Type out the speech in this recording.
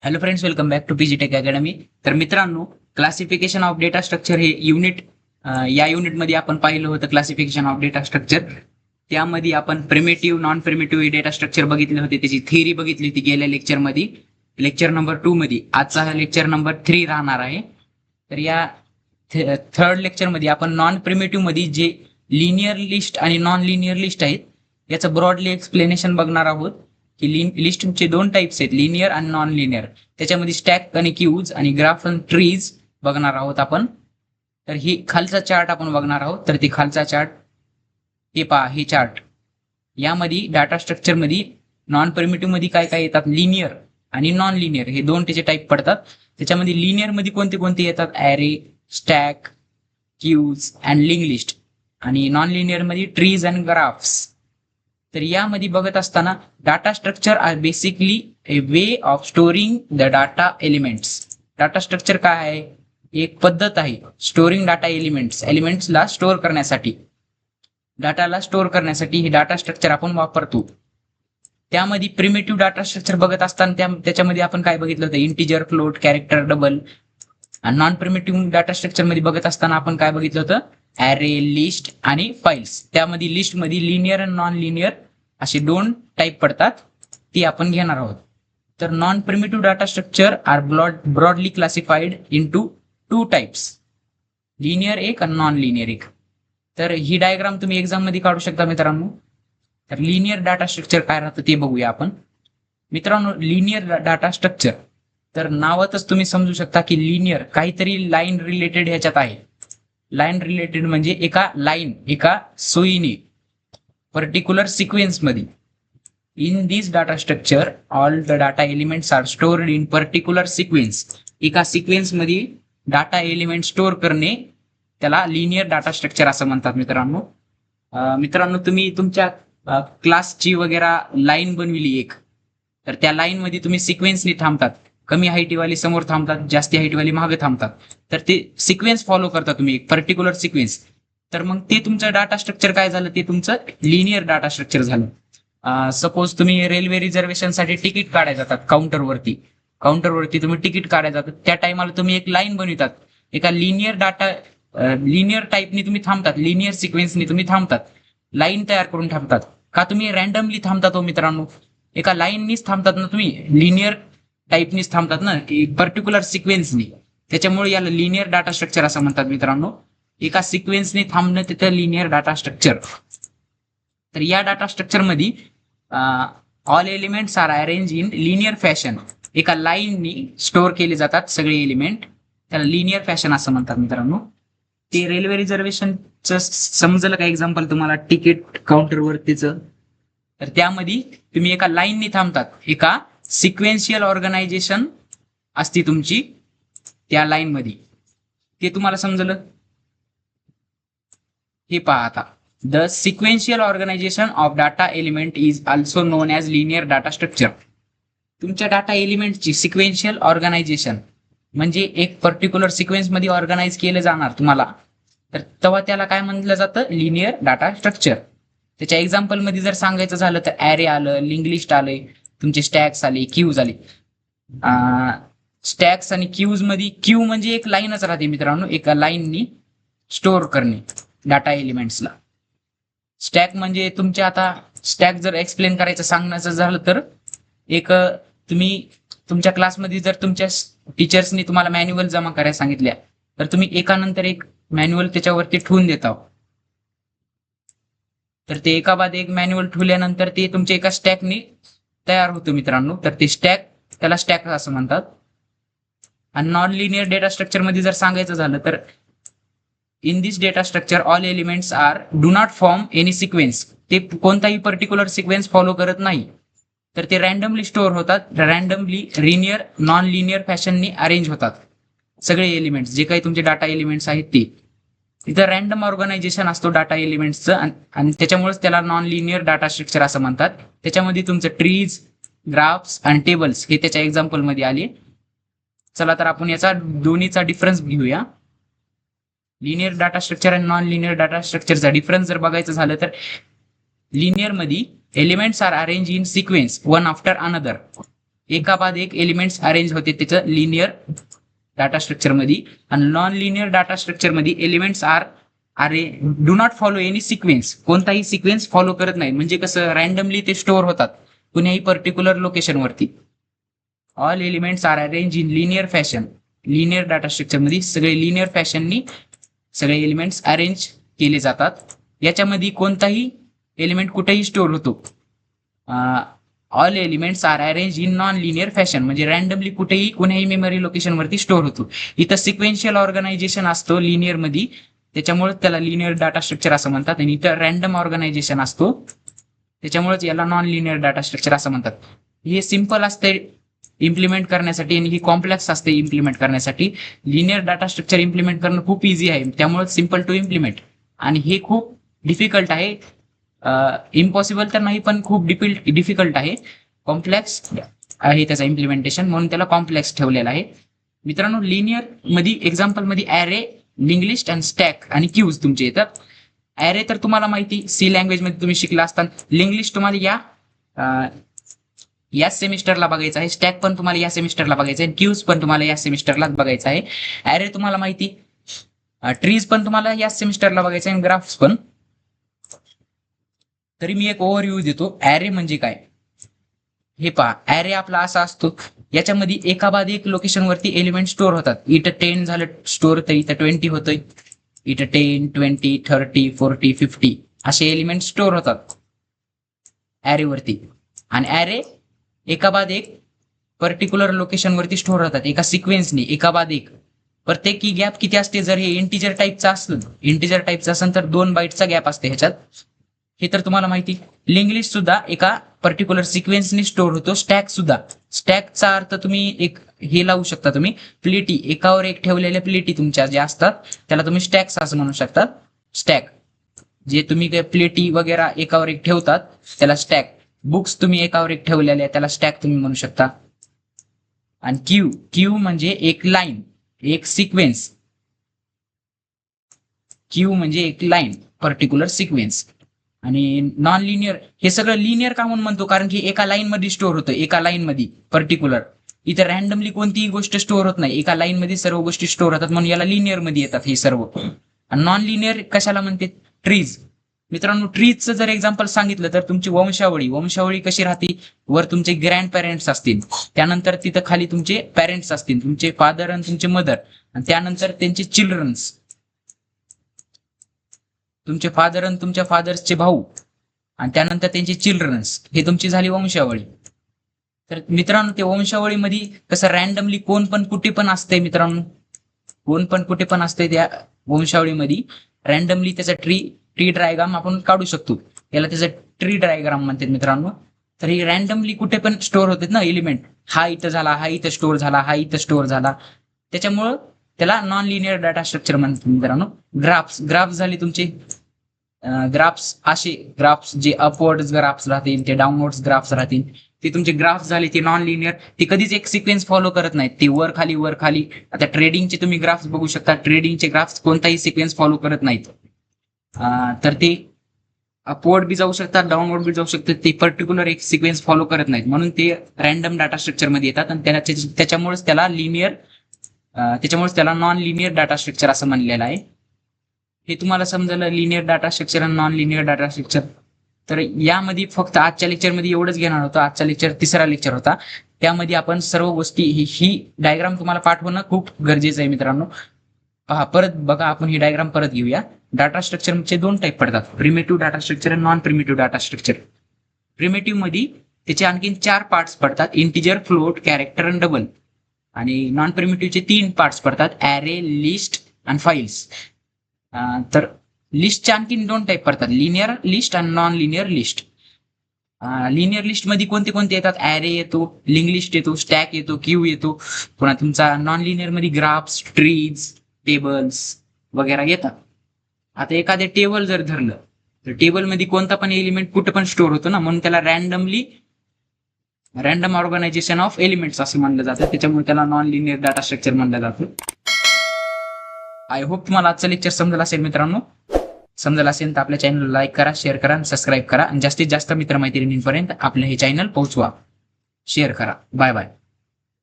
Hello friends, welcome back to PGTech academy. तर मित्रांनो, classification of data structure हे unit या युनिटमध्ये आपण पाहिलं होतं. क्लासिफिकेशन ऑफ डेटा स्ट्रक्चर त्यामध्ये आपण primitive non primitive data structure बघितले होते, त्याची थिअरी बघितली होती गेल्या लेक्चरमध्ये, लेक्चर नंबर 2 मध्ये. आजचा हा लेक्चर नंबर 3 राहणार आहे. तर या थर्ड लेक्चरमध्ये आपण नॉन प्रिमिटिव्ह मध्ये जे लिनियर लिस्ट आणि नॉन लिनियर लिस्ट आहेत याचं ब्रॉडली एक्सप्लेनेशन बघणार आहोत. की लिस्टचे दोन टाइप्स आहेत, लिनियर आणि नॉन लिनियर. त्याच्यामध्ये स्टॅक आणि क्यूज आणि ग्राफ आणि ट्रीज बघणार आहोत आपण. तर ही खालचा चार्ट आपण बघणार आहोत. तर ते खालचा चार्ट हे पहा, हे चार्ट. यामध्ये डाटा स्ट्रक्चर मध्ये नॉन प्रिमिटिव्ह मध्ये काय काय येतात, लिनियर आणि नॉन लिनियर हे दोन त्याचे टाईप पडतात. त्याच्यामध्ये लिनियर मध्ये कोणते कोणते येतात, array, stack, queues and link list. आणि नॉन लिनियर मध्ये ट्रीज अँड ग्राफ्स. तर यामध्ये बघत असताना data structure are basically a way of storing the data elements. Data structure काय आहे, एक पद्धत आहे स्टोरिंग डाटा एलिमेंट्सला स्टोअर करण्यासाठी, डाटाला स्टोअर करण्यासाठी हे डाटा स्ट्रक्चर आपण वापरतो. त्यामध्ये प्रिमिटिव्ह डाटा स्ट्रक्चर बघत असताना त्याच्यामध्ये आपण काय बघितलं होतं, इंटिजर, फ्लोट, कॅरेक्टर, डबल. आणि नॉन प्रिमिटिव्ह डाटा स्ट्रक्चर मध्ये बघत असताना आपण काय बघितलं होतं, ॲरे, लिस्ट आणि फाइल्स. त्यामध्ये लिस्टमध्ये लिनियर आणि नॉन लिनियर असे दोन टाईप पडतात, ती आपण घेणार आहोत. तर non primitive data structure are broadly classified into two types, linear एक आणि नॉन लिनियर एक. तर ही डायग्राम तुम्ही एक्झाम मध्ये काढू शकता मित्रांनो. तर लिनियर डाटा स्ट्रक्चर काय राहतं ते बघूया आपण. मित्रांनो, लिनियर डाटा स्ट्रक्चर, तर नावातच तुम्ही समजू शकता की लिनियर काहीतरी लाईन रिलेटेड ह्याच्यात आहे. लाईन रिलेटेड म्हणजे एका सोयीने पर्टिक्युलर सिक्वेन्स मध्ये. In this data structure all the data elements are stored in particular sequence. एका सिक्वेन्स मध्ये डाटा एलिमेंट स्टोअर करणे त्याला लिनियर डाटा स्ट्रक्चर असं म्हणतात मित्रांनो. मित्रांनो, तुम्ही तुमच्या क्लासची वगैरे लाईन बनविली एक, तर त्या लाईन मध्ये तुम्ही सिक्वेन्सनी थांबतात. कमी हाईटवाली समोर थांबतात, जास्ती हाईटवाली मागे थांबतात. तर ते सिक्वेन्स फॉलो करता तुम्ही, एक पर्टिक्युलर सिक्वेन्स. तर मग ते तुमचं डाटा स्ट्रक्चर काय झालं, ते तुमचं लिनियर डाटा स्ट्रक्चर झालं. सपोज तुम्ही रेल्वे रिझर्वेशनसाठी तिकीट काढायला जातात काउंटरवरती तुम्ही तिकीट काढायला जातात. त्या टायमाला तुम्ही एक लाईन बनवितात, एका लिनियर टाईपनी तुम्ही थांबतात, लिनियर सिक्वेन्सनी तुम्ही थांबतात, लाईन तयार करून थांबतात. का तुम्ही रॅन्डमली थांबतात हो मित्रांनो, एका लाईननीच थांबतात ना तुम्ही, लिनियर टाईपनीच थांबतात ना, पर्टिक्युलर सिक्वेन्सनी. त्याच्यामुळे याला लिनियर डाटा स्ट्रक्चर असं म्हणतात मित्रांनो. एका सिक्वेन्सने थांबणं तिथं लिनियर डाटा स्ट्रक्चर. तर या डाटा स्ट्रक्चर मध्ये all elements are arrange in linear fashion. एका लाईननी स्टोअर केले जातात सगळे एलिमेंट, त्याला लिनियर फॅशन असं म्हणतात मित्रांनो. ते रेल्वे रिझर्वेशनचं समजलं का एक्झाम्पल तुम्हाला, तिकीट काउंटरवरतीचं. तर त्यामध्ये तुम्ही एका लाईननी थांबतात, एका सिक्वेन्शियल ऑर्गनायझेशन असते तुमची त्या लाईन मध्ये. ते तुम्हाला समजलं, हे पहा आता. The sequential organization of data element is also known as linear data structure. तुमच्या डाटा एलिमेंटची सिक्वेन्शियल ऑर्गनायझेशन म्हणजे एक पर्टिक्युलर सिक्वेन्स मध्ये ऑर्गनाइज केलं जाणार तुम्हाला, तर तेव्हा त्याला काय म्हणलं जातं, लिनियर डाटा स्ट्रक्चर. त्याच्या एक्झाम्पल मध्ये जर सांगायचं झालं तर ॲरे आलं, लिंक लिस्ट आले, तुमचे स्टॅक्स आले, क्यूज आले. स्टॅक्स आणि क्यूज मध्ये क्यू म्हणजे एक लाईनच राहते मित्रांनो, एका लाईननी स्टोअर करणे डाटा एलिमेंट्सला. स्टॅक म्हणजे तुमच्या, आता स्टॅक जर एक्सप्लेन करायचं सांगण्याचं झालं तर, एक तुम्ही तुमच्या क्लासमध्ये जर तुमच्या टीचर्सनी तुम्हाला मॅन्युअल जमा करायला सांगितल्या, तर तुम्ही एकानंतर एक मॅन्युअल त्याच्यावरती ठेवून देता. तर ते एका बाद एक मॅन्युअल ठेवल्यानंतर ते तुमच्या एका स्टॅकने तयार होतो मित्रांनो. तर ते त्याला स्टॅक असं म्हणतात. आणि नॉन लिनियर डेटा स्ट्रक्चर मध्ये जर सांगायचं झालं तर, in this data structure all elements are do not form any sequence. ते कोणताही पर्टिक्युलर सिक्वेन्स फॉलो करत नाही, तर ते रॅन्डमली स्टोअर होतात, रॅन्डमली लिनियर नॉन लिनियर फॅशननी अरेंज होतात. सगळे एलिमेंट्स जे काही तुमचे डाटा एलिमेंट्स आहेत ते तिथं रॅन्डम ऑर्गनायझेशन असतो डाटा एलिमेंट्सचं, आणि त्याच्यामुळेच त्याला नॉन लिनियर डाटा स्ट्रक्चर असं म्हणतात. त्याच्यामध्ये तुमचं ट्रीज, ग्राफ्स आणि टेबल्स हे त्याच्या एक्झाम्पल मध्ये आले. चला तर आपण याचा दोन्हीचा डिफरन्स घेऊया. लिनियर डाटा स्ट्रक्चर आणि नॉन लिनियर डाटा स्ट्रक्चरचा डिफरन्स जर बघायचं झालं तर, लिनियर मध्ये elements are arrange in sequence one after another. एकाबाद एक एलिमेंट्स अरेंज होते त्याचं लिनियर डाटा स्ट्रक्चर मध्ये. आणि नॉन लिनियर डाटा स्ट्रक्चर मध्ये elements do not follow any sequence, कोणताही सिक्वेन्स फॉलो करत नाही. म्हणजे कसं रॅन्डमली ते स्टोअर होतात कुणीही पर्टिक्युलर लोकेशन वरती. All elements are arrange in linear fashion. Linear data structure मध्ये सगळे लिनियर फॅशननी सगळे एलिमेंट्स अरेंज केले जातात. याच्यामध्ये कोणताही एलिमेंट कुठेही स्टोअर होतो. All elements are arrange in non linear fashion म्हणजे रॅन्डमली कुठेही कुठेही मेमरी लोकेशन वरती स्टोअर होतो. इथं सिक्वेन्शियल ऑर्गनायझेशन असतो लिनियर मध्ये, त्याच्यामुळे त्याला लिनियर डाटा स्ट्रक्चर असं म्हणतात. आणि इथं रॅन्डम ऑर्गनायझेशन असतो त्याच्यामुळेच याला नॉन लिनियर डाटा स्ट्रक्चर असं म्हणतात. हे सिम्पल असते इम्प्लिमेंट करण्यासाठी आणि ही कॉम्प्लेक्स असते इम्प्लिमेंट करण्यासाठी. लिनियर डाटा स्ट्रक्चर इम्प्लिमेंट करणं खूप इझी आहे, त्यामुळे सिम्पल टू इम्प्लिमेंट. आणि हे खूप डिफिकल्ट आहे, इम्पॉसिबल तर नाही पण खूप डिफिकल्ट आहे, कॉम्प्लेक्स आहे त्याचं इम्प्लिमेंटेशन, म्हणून त्याला कॉम्प्लेक्स ठेवलेलं आहे. मित्रांनो लिनियर मध्ये एक्झाम्पल मध्ये ॲरे, लिंक लिस्ट आणि स्टॅक आणि क्यूज तुमचे येतात. ॲरे तर तुम्हाला माहिती सी लँग्वेज मध्ये तुम्ही शिकला असताना. लिंक लिस्ट तुम्हाला या सेमिस्टरला बघायचं आहे. स्टॅक पण तुम्हाला या सेमिस्टरला बघायचं आहे. क्यूज पण तुम्हाला या सेमिस्टरलाच बघायचं आहे. ॲरे तुम्हाला माहिती, ट्रीज पण तुम्हाला या सेमिस्टरला बघायचं आहे, ग्राफ्स पण. तरी मी एक ओव्हरव्ह्यू देतो ॲरे म्हणजे काय. हे पहा, ॲरे आपला असा असतो याच्यामध्ये एकाबाद एक लोकेशन वरती एलिमेंट स्टोअर होतात. इथं 10 झालं स्टोअर तर इथं 20 होतंय, इथं 10, 20, 30, 40, 50 असे एलिमेंट स्टोअर होतात ॲरे वरती. आणि ॲरे एकाबाद एक पर्टिक्युलर लोकेशन वरती स्टोअर होतात एका सिक्वेन्सनी, एकाबाद एक. प्रत्येकी गॅप किती असते, जर हे इंटिजर टाईपचं असलं, इंटिजर टाईपचं असेल तर 2 बाईटचा गॅप असते ह्याच्यात, हे तर तुम्हाला माहिती. लिंक लिस्ट सुद्धा एका पर्टिक्युलर सिक्वेन्सनी स्टोअर होतो. स्टॅक सुद्धा, स्टॅकचा अर्थ तुम्ही एक हे लावू शकता, तुम्ही प्लेटी, एकावर एक ठेवलेल्या प्लेटी तुमच्या ज्या असतात त्याला तुम्ही स्टॅक्स असं म्हणू शकता. स्टॅक जे तुम्ही काही प्लेटी वगैरे एकावर एक ठेवतात त्याला स्टॅक. बुक्स तुम्ही एकावर एक ठेवलेल्या त्याला स्टॅक तुम्ही म्हणू शकता. आणि क्यू म्हणजे एक लाईन, एक सिक्वेन्स. क्यू म्हणजे एक लाईन, पर्टिक्युलर सिक्वेन्स. आणि नॉन लिनियर हे सगळं लिनियर का म्हणून म्हणतो, कारण की एका लाईन मध्ये स्टोअर होतं, एका लाईन मध्ये पर्टिक्युलर. इथं रॅन्डमली कोणतीही गोष्ट स्टोअर होत नाही, एका लाईन मध्ये सर्व गोष्टी स्टोअर होतात, म्हणून याला लिनियर मध्ये येतात हे सर्व. आणि नॉन लिनियर कशाला म्हणते, ट्रीज. मित्रांनो ट्रीजचं जर एक्झाम्पल सांगितलं तर तुमची वंशावळी कशी राहते, वर तुमचे ग्रँड पेरेंट्स असतील, त्यानंतर तिथं खाली तुमचे पेरेंट्स असतील, तुमचे फादर आणि तुमचे मदर, आणि त्यानंतर त्यांचे चिल्ड्रन्स, तुमचे फादर आणि तुमच्या फादर्सचे भाऊ, आणि त्यानंतर त्यांचे चिल्ड्रन्स. हे तुमची झाली वंशावळी. तर मित्रांनो ते वंशावळीमध्ये कसं रॅन्डमली कोण पण कुठे पण असतंय मित्रांनो, कोण पण कुठे पण असतंय त्या वंशावळीमध्ये रॅन्डमली त्याचा ट्री डायग्राम आपण काढू शकतो. याला त्याचं ट्री डायग्राम म्हणतात मित्रांनो. तर हे रॅन्डमली कुठे पण स्टोअर होतात ना एलिमेंट, हा इथं झाला, हा इथं स्टोअर झाला, हा इथं स्टोअर झाला, त्याच्यामुळं त्याला नॉन लिनियर डाटा स्ट्रक्चर म्हणतात मित्रांनो. ग्राफ्स झाले तुमचे. ग्राफ्स असे ग्राफ्स जे अपवर्ड ग्राफ्स राहतील, ते डाऊनवर्ड ग्राफ्स राहतील, ते तुमचे ग्राफ्स झाले ते नॉन लिनियर. ते कधीच एक सिक्वेन्स फॉलो करत नाहीत, ते वर खाली. आता ट्रेडिंगचे तुम्ही ग्राफ्स बघू शकता, ट्रेडिंगचे ग्राफ्स कोणताही सिक्वेन्स फॉलो करत नाहीत. तर ते अपवर्ड बी जाऊ शकतात, डाऊनवर्ड बी जाऊ शकतात, ते पर्टिक्युलर एक सिक्वेन्स फॉलो करत नाहीत, म्हणून ते रॅन्डम डाटा स्ट्रक्चर मध्ये येतात. आणि त्याच्यामुळेच त्याला नॉन लिनियर डाटा स्ट्रक्चर असं म्हणलेलं आहे. हे तुम्हाला समजलं लिनियर डाटा स्ट्रक्चर आणि नॉन लिनियर डाटा स्ट्रक्चर. तर यामध्ये फक्त आजच्या लेक्चरमध्ये एवढंच घेणार होतं. आजचा लेक्चर 3रा लेक्चर होता, त्यामध्ये आपण सर्व गोष्टी ही डायग्राम तुम्हाला पाठवणं खूप गरजेचं आहे मित्रांनो. पहा परत बघा, आपण ही डायग्राम परत घेऊया. डाटा स्ट्रक्चरचे 2 टाईप पडतात, प्रिमेटिव्ह डाटा स्ट्रक्चर आणि non primitive data structure. Primitive मध्ये त्याचे आणखीन 4 पार्ट्स पडतात, इंटिजर, फ्लोट, कॅरेक्टर आणि डबल. आणि नॉन प्रिमेटिव्हचे 3 पार्ट्स पडतात, ॲरे, लिस्ट आणि फाईल्स. तर लिस्टचे आणखीन 2 टाईप पडतात, लिनियर लिस्ट आणि non linear list. Linear list मध्ये कोणते कोणते येतात, ॲरे येतो, लिंक लिस्ट येतो, स्टॅक येतो, क्यू येतो. पुन्हा तुमचा नॉन लिनियर मध्ये ग्राफ्स, ट्रीज, टेबल्स वगैरे येतात. आता एखादे टेबल जर धरलं तर टेबल मध्ये कोणता पण एलिमेंट कुठे पण स्टोअर होतो ना, म्हणून त्याला रॅन्डम ऑर्गनायझेशन ऑफ एलिमेंट्स असं म्हणलं जातं, त्याच्यामुळे त्याला नॉन लिनियर डाटा स्ट्रक्चर म्हणलं जातं. आय होप तुम्हाला आजचं लेक्चर समजलं असेल मित्रांनो. समजलं असेल तर आपल्या चॅनलला लाईक करा, शेअर करा आणि सबस्क्राईब करा, आणि जास्तीत जास्त मित्रमैत्रिणींपर्यंत आपलं हे चॅनल पोहोचवा. शेअर करा. Bye bye.